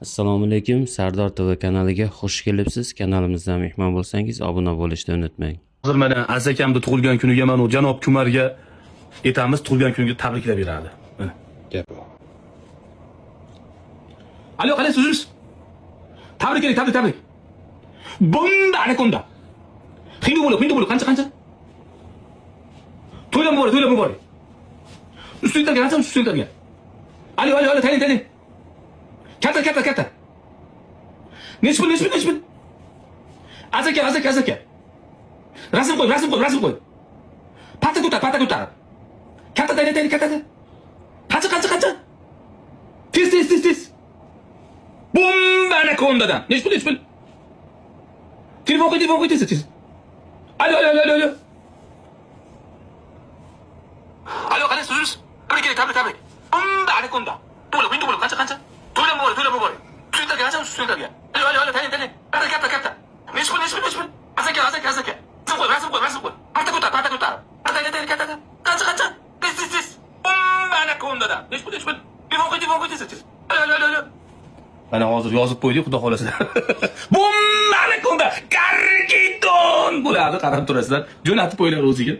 Assalomu alaykum, Sardor TV kanaliga xush kelibsiz. Kanalimizga mehmon bo'lsangiz, obuna bo'lishni unutmang. Hozir mana Aziz akamni tug'ilgan kuniga mana janob Kumarga aytamiz, tug'ilgan kuniga tabriklab beradi. Mana gap. Alo, qalay siz? Tabrik. Bunda anakonda. Hindu bo'l, qancha? To'ylab bor. Ustidan qancha ustidan. Alo, tani. Katta. Nechpil. Azaka. Rasm qo'y. Patta ko'tar. Katta tani. Qancha. Tez. Bomba anakondadan. Nechpil. Telefon qo'y tez. Alo. Alo, qalay siz? Tabrik. Bomba anakonda. To'la, qancha? To'ylab bor. Ustidan. Alo, tani. Katta. Nechpil. Azaka. Rasm qo'y. Patta ko'tar. Katta. Qancha? Tez. Bomba anakondadan. Nechpil. Telefon qo'y tez. Alo. Mana hozir yozib qo'ydik, xudo xolasa. Bomba anakonda. Kargidon bo'ladi, qarab turasizlar. Jo'natib qo'yinglar o'ziga.